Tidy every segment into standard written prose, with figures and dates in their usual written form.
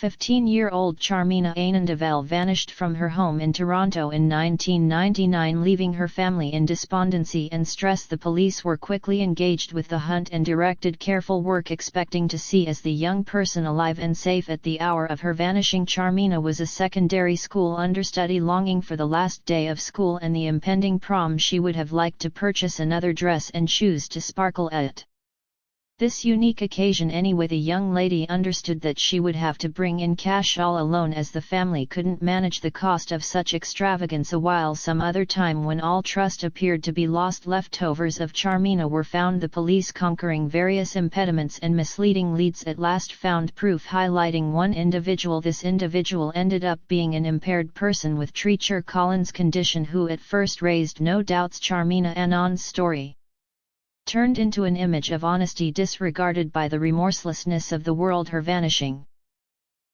15-year-old Charmina Aanendavel vanished from her home in Toronto in 1999, leaving her family in despondency and stress. The police were quickly engaged with the hunt and directed careful work, expecting to see as the young person alive and safe. At the hour of her vanishing, Charmina was a secondary school understudy, longing for the last day of school and the impending prom. She would have liked to purchase another dress and shoes to sparkle at this unique occasion. Anyway, the young lady understood that she would have to bring in cash all alone, as the family couldn't manage the cost of such extravagance. While some other time, when all trust appeared to be lost, leftovers of Charmina were found. The police, conquering various impediments and misleading leads, at last found proof highlighting one individual. This individual ended up being an impaired person with Treacher Collins' condition, who at first raised no doubts. Charmina Annon's story turned into an image of honesty disregarded by the remorselessness of the world. Her vanishing,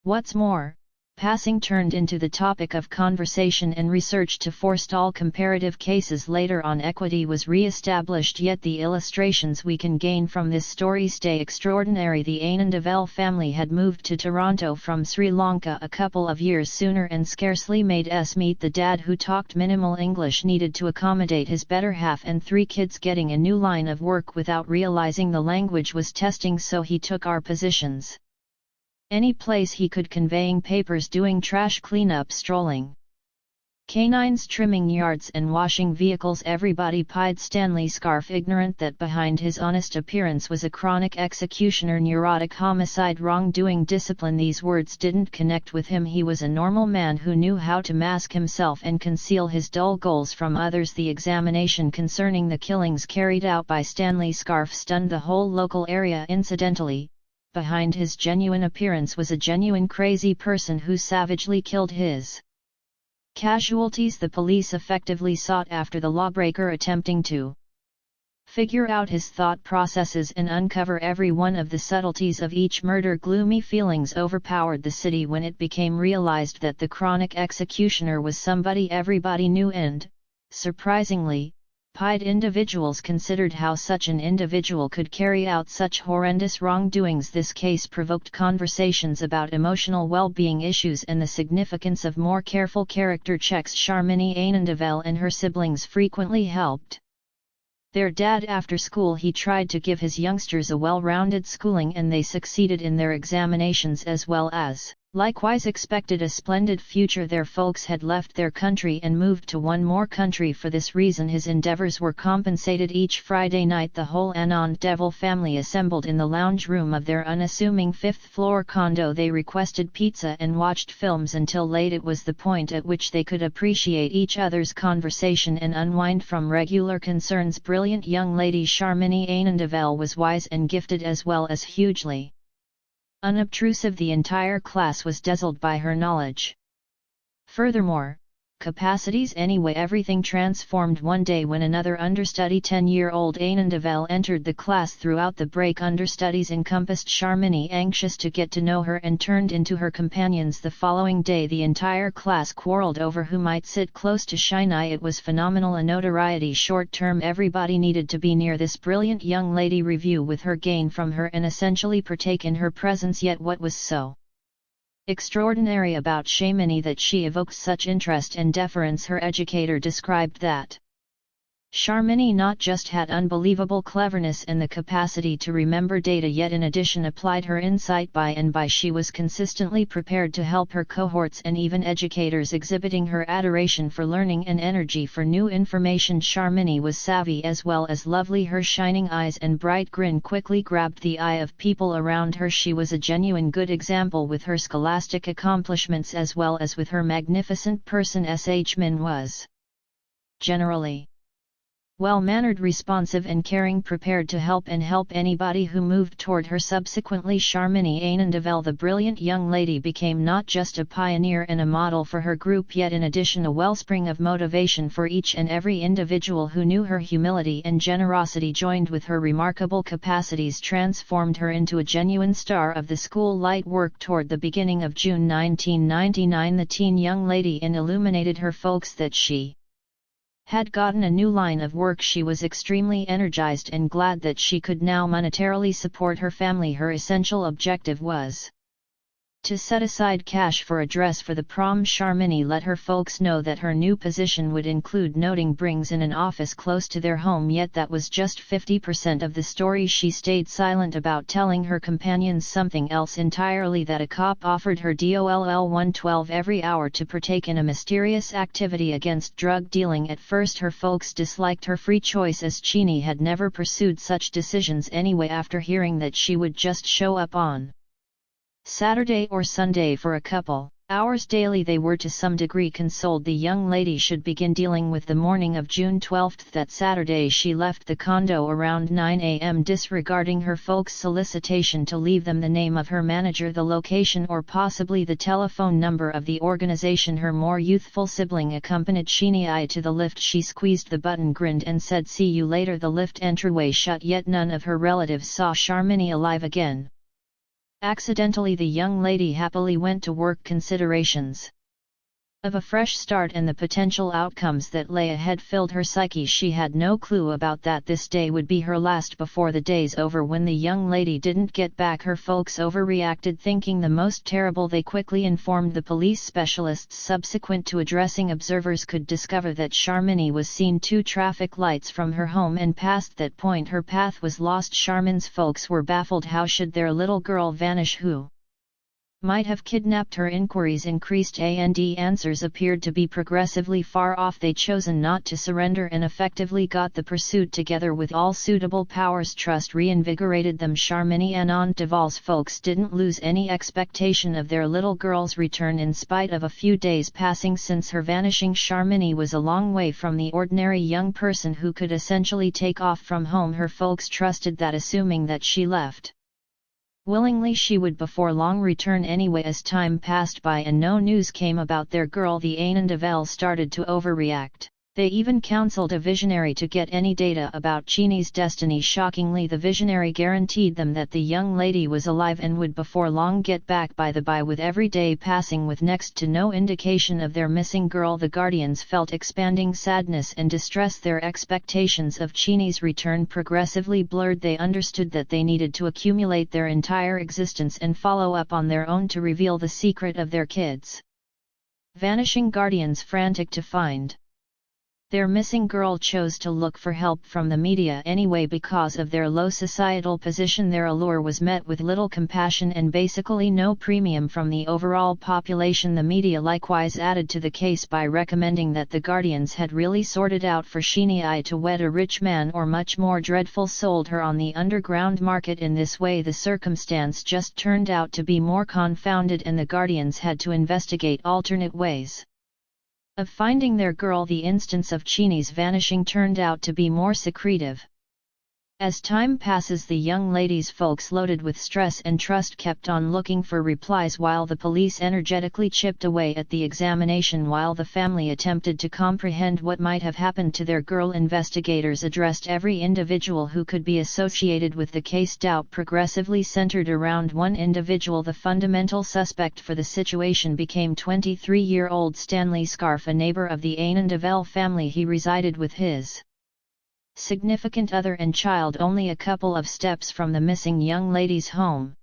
what's more, passing, turned into the topic of conversation and research to forestall comparative cases. Later on, equity was re-established, yet the illustrations we can gain from this story stay extraordinary. The Aanendavel family had moved to Toronto from Sri Lanka a couple of years sooner and scarcely made us meet the dad, who talked minimal English, needed to accommodate his better half and 3 kids. Getting a new line of work without realizing the language was testing, so he took our positions any place he could, conveying papers, doing trash cleanup, strolling canines, trimming yards and washing vehicles. Everybody pied Stanley Scarf, ignorant that behind his honest appearance was a chronic executioner, neurotic homicide, wrongdoing, discipline. These words didn't connect with him. He was a normal man who knew how to mask himself and conceal his dull goals from others. The examination concerning the killings carried out by Stanley Scarf stunned the whole local area. Incidentally, behind his genuine appearance was a genuine crazy person who savagely killed his casualties. The police effectively sought after the lawbreaker, attempting to figure out his thought processes and uncover every one of the subtleties of each murder. Gloomy feelings overpowered the city when it became realized that the chronic executioner was somebody everybody knew, and, surprisingly, pied individuals considered how such an individual could carry out such horrendous wrongdoings. This case provoked conversations about emotional well-being issues and the significance of more careful character checks. Charmina Aanendavel and her siblings frequently helped their dad after school. He tried to give his youngsters a well-rounded schooling, and they succeeded in their examinations, as well as, likewise, expected a splendid future. Their folks had left their country and moved to one more country. For this reason his endeavors were compensated. Each Friday night the whole Aanendavel family assembled in the lounge room of their unassuming 5th-floor condo. They requested pizza and watched films until late. It was the point at which they could appreciate each other's conversation and unwind from regular concerns. Brilliant young lady Charmina Aanendavel was wise and gifted, as well as hugely unobtrusive. The entire class was dazzled by her knowledge. Furthermore, capacities. Anyway, everything transformed one day when another understudy, 10-year-old Aanendavel, entered the class. Throughout the break, understudies encompassed Charmina, anxious to get to know her, and turned into her companions. The following day the entire class quarreled over who might sit close to Charmina. It was phenomenal, a notoriety short term. Everybody needed to be near this brilliant young lady, review with her, gain from her, and essentially partake in her presence. Yet what was so extraordinary about Charmina that she evoked such interest and deference? Her educator described that Charmina not just had unbelievable cleverness and the capacity to remember data, yet in addition applied her insight by and by. She was consistently prepared to help her cohorts and even educators, exhibiting her adoration for learning and energy for new information. Charmina was savvy as well as lovely. Her shining eyes and bright grin quickly grabbed the eye of people around her. She was a genuine good example with her scholastic accomplishments as well as with her magnificent person. Min was generally well-mannered, responsive and caring, prepared to help anybody who moved toward her. Subsequently, Charmina Aanendavel, the brilliant young lady, became not just a pioneer and a model for her group, yet in addition a wellspring of motivation for each and every individual who knew her. Humility and generosity, joined with her remarkable capacities, transformed her into a genuine star of the school. Light work. Toward the beginning of June 1999, the teen young lady illuminated her folks that she had gotten a new line of work. She was extremely energized and glad that she could now monetarily support her family. Her essential objective was To set aside cash for a dress for the prom, Sharmini let her folks know that her new position would include noting brings in an office close to their home, yet that was just 50% of the story. She stayed silent about telling her companions something else entirely, that a cop offered her DOLL 112 every hour to partake in a mysterious activity against drug dealing. At first her folks disliked her free choice, as Chini had never pursued such decisions anyway, after hearing that she would just show up on Saturday or Sunday for a couple hours daily. They were to some degree consoled the young lady should begin dealing with. The morning of June 12, that Saturday, she left the condo around 9 a.m. disregarding her folks' solicitation to leave them the name of her manager, the location, or possibly the telephone number of the organization. Her more youthful sibling accompanied Shinai to the lift. She squeezed the button, grinned and said, "See you later." The lift entryway shut, yet none of her relatives saw Sharmini alive again. Accidentally, the young lady happily went to work. Considerations of a fresh start and the potential outcomes that lay ahead filled her psyche. She had no clue about that this day would be her last. Before the day's over, when the young lady didn't get back, her folks overreacted, thinking the most terrible. They quickly informed the police specialists. Subsequent to addressing observers could discover that Sharmini was seen 2 traffic lights from her home, and past that point her path was lost. Sharmin's folks were baffled. How should their little girl vanish? Who might have kidnapped her? Inquiries increased, and answers appeared to be progressively far off. They chosen not to surrender and effectively got the pursuit together with all suitable powers. Trust reinvigorated them. Sharmini and Aunt Deval's folks didn't lose any expectation of their little girl's return. In spite of a few days passing since her vanishing, Sharmini was a long way from the ordinary young person who could essentially take off from home. Her folks trusted that, assuming that she left willingly, she would before long return anyway. As time passed by and no news came about their girl, the Anandavel started to overreact. They even counseled a visionary to get any data about Chini's destiny. Shockingly, the visionary guaranteed them that the young lady was alive and would before long get back. By with every day passing with next to no indication of their missing girl, the guardians felt expanding sadness and distress. Their expectations of Chini's return progressively blurred. They understood that they needed to accumulate their entire existence and follow up on their own to reveal the secret of their kids' vanishing. Guardians, frantic to find their missing girl, chose to look for help from the media anyway. Because of their low societal position, their allure was met with little compassion and basically no premium from the overall population. The media likewise added to the case by recommending that the guardians had really sorted out for Shinai to wed a rich man, or much more dreadful, sold her on the underground market. In this way the circumstance just turned out to be more confounded, and the guardians had to investigate alternate ways of finding their girl. The instance of Chini's vanishing turned out to be more secretive. As time passes, the young lady's folks, loaded with stress and trust, kept on looking for replies, while the police energetically chipped away at the examination. While the family attempted to comprehend what might have happened to their girl, investigators addressed every individual who could be associated with the case. Doubt progressively centered around one individual. The fundamental suspect for the situation became 23-year-old Stanley Scarf, a neighbor of the Anandavel family. He resided with his significant other and child only a couple of steps from the missing young lady's home.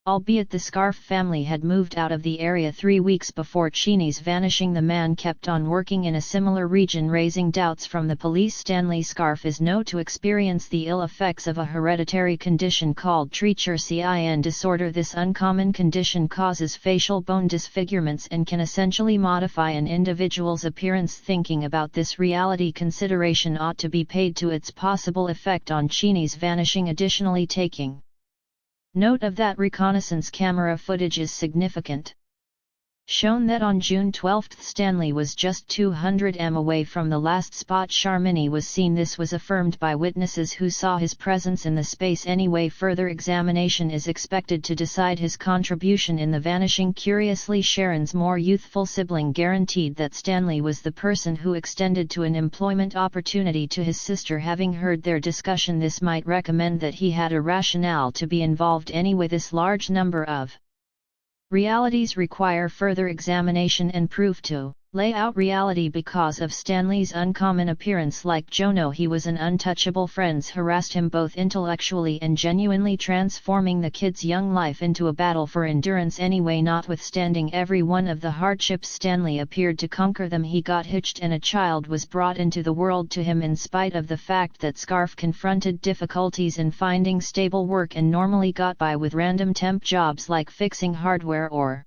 Albeit the Scarf family had moved out of the area 3 weeks before Chini's vanishing, the man kept on working in a similar region, raising doubts from the police. Stanley Scarf is known to experience the ill effects of a hereditary condition called Treacher-Cin disorder. This uncommon condition causes facial bone disfigurements and can essentially modify an individual's appearance. Thinking about this reality, consideration ought to be paid to its possible effect on Chini's vanishing. Additionally, taking note of that reconnaissance camera footage is significant. Shown that on June 12 Stanley was just 200 m away from the last spot Sharmini was seen. This was affirmed by witnesses who saw his presence in the space anyway. Further examination is expected to decide his contribution in the vanishing. Curiously, Sharon's more youthful sibling guaranteed that Stanley was the person who extended to an employment opportunity to his sister. Having heard their discussion, this might recommend that he had a rationale to be involved anyway. This large number of realities require further examination and proof to lay out reality. Because of Stanley's uncommon appearance like Jono, he was an untouchable. Friends harassed him both intellectually and genuinely, transforming the kid's young life into a battle for endurance. Anyway, notwithstanding every one of the hardships, Stanley appeared to conquer them. He got hitched and a child was brought into the world to him. In spite of the fact that Scarf confronted difficulties in finding stable work and normally got by with random temp jobs like fixing hardware or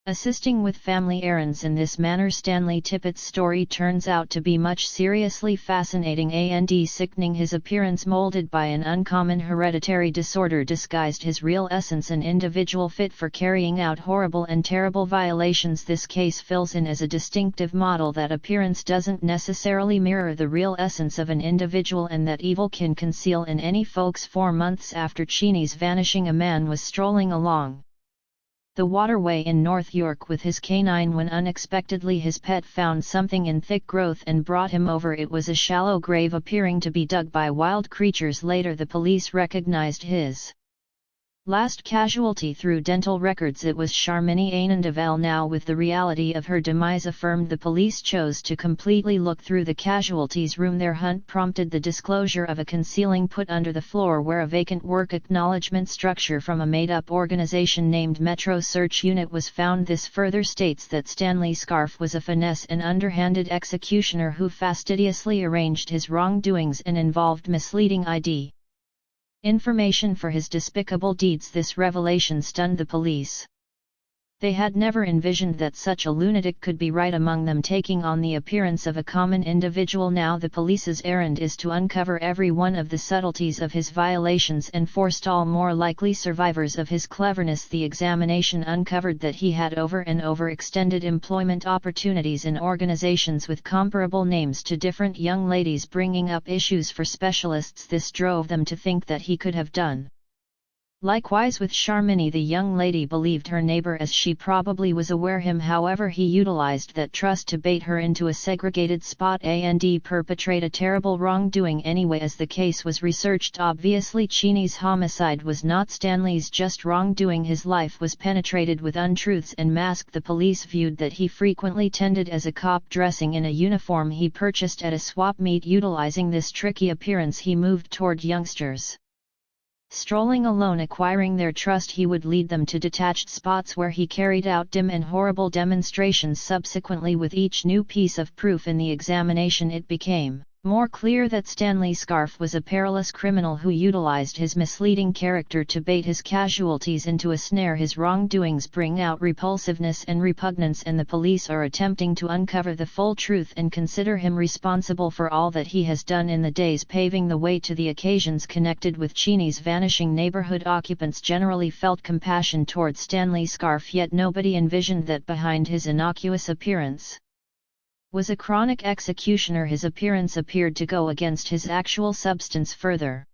assisting with family errands. In this manner, Stanley Tippett's story turns out to be much seriously fascinating and sickening. His appearance, molded by an uncommon hereditary disorder, disguised his real essence, an individual fit for carrying out horrible and terrible violations. This case fills in as a distinctive model that appearance doesn't necessarily mirror the real essence of an individual, and that evil can conceal in any folks. 4 months after Cheney's vanishing, a man was strolling along the waterway in North York with his canine when unexpectedly his pet found something in thick growth and brought him over. It was a shallow grave appearing to be dug by wild creatures. Later the police recognized his last casualty through dental records. It was Charmini Ainandavel. Now, with the reality of her demise affirmed, the police chose to completely look through the casualties room. Their hunt prompted the disclosure of a concealing put under the floor where a vacant work acknowledgement structure from a made-up organization named Metro Search Unit was found. This further states that Stanley Scarf was a finesse and underhanded executioner who fastidiously arranged his wrongdoings and involved misleading ID information for his despicable deeds. This revelation stunned the police. They had never envisioned that such a lunatic could be right among them, taking on the appearance of a common individual. Now the police's errand is to uncover every one of the subtleties of his violations and forestall more likely survivors of his cleverness. The examination uncovered that he had over and over extended employment opportunities in organizations with comparable names to different young ladies, bringing up issues for specialists. This drove them to think that he could have done likewise with Charmini. The young lady believed her neighbor, as she probably was aware him. However, he utilized that trust to bait her into a segregated spot and perpetrate a terrible wrongdoing anyway. As the case was researched, obviously Cheney's homicide was not Stanley's just wrongdoing. His life was penetrated with untruths and masked. The police viewed that he frequently tended as a cop, dressing in a uniform he purchased at a swap meet. Utilizing this tricky appearance, he moved toward youngsters. Strolling alone, acquiring their trust, he would lead them to detached spots where he carried out dim and horrible demonstrations. Subsequently, with each new piece of proof in the examination, it became more clear that Stanley Scarf was a perilous criminal who utilized his misleading character to bait his casualties into a snare. His wrongdoings bring out repulsiveness and repugnance, and the police are attempting to uncover the full truth and consider him responsible for all that he has done in the days paving the way to the occasions connected with Cheney's vanishing. Neighborhood occupants generally felt compassion towards Stanley Scarf, yet nobody envisioned that behind his innocuous appearance was a chronic executioner. His appearance appeared to go against his actual substance, further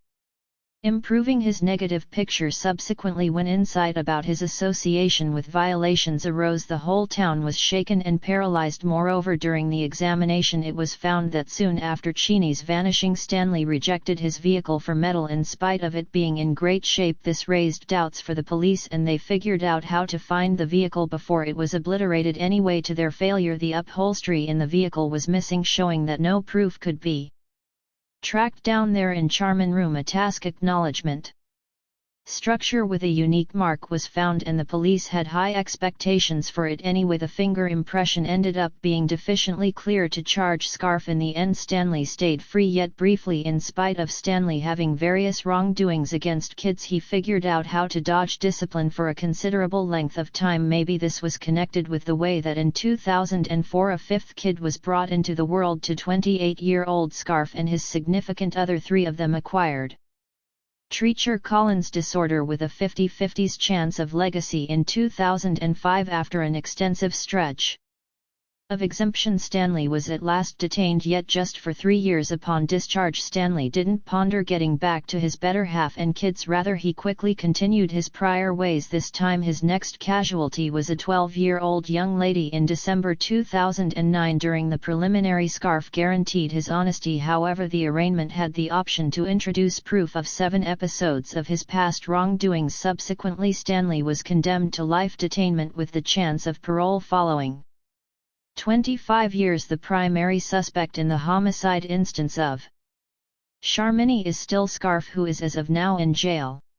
improving his negative picture. Subsequently, when insight about his association with violations arose, the whole town was shaken and paralyzed. Moreover, during the examination, it was found that soon after Cheney's vanishing, Stanley rejected his vehicle for metal in spite of it being in great shape. This raised doubts for the police, and they figured out how to find the vehicle before it was obliterated. Anyway, to their failure, the upholstery in the vehicle was missing, showing that no proof could be tracked down there. In Charmin room, a task acknowledgement structure with a unique mark was found, and the police had high expectations for it. Anyway, the finger impression ended up being deficiently clear to charge Scarf. In the end, Stanley stayed free, yet briefly. In spite of Stanley having various wrongdoings against kids, he figured out how to dodge discipline for a considerable length of time. Maybe this was connected with the way that in 2004 a fifth kid was brought into the world to 28-year-old Scarf and his significant other. 3 of them acquired Treacher-Collins disorder with a 50-50 chance of legacy in 2005. After an extensive stretch of exemption, Stanley was at last detained, yet just for 3 years. Upon discharge, Stanley didn't ponder getting back to his better half and kids, rather he quickly continued his prior ways. This time his next casualty was a 12-year-old young lady. In December 2009, during the preliminary, Scarf guaranteed his honesty. However, the arraignment had the option to introduce proof of 7 episodes of his past wrongdoings. Subsequently, Stanley was condemned to life detainment with the chance of parole following. 25 years. The primary suspect in the homicide instance of Sharmini is still Scarf, who is as of now in jail.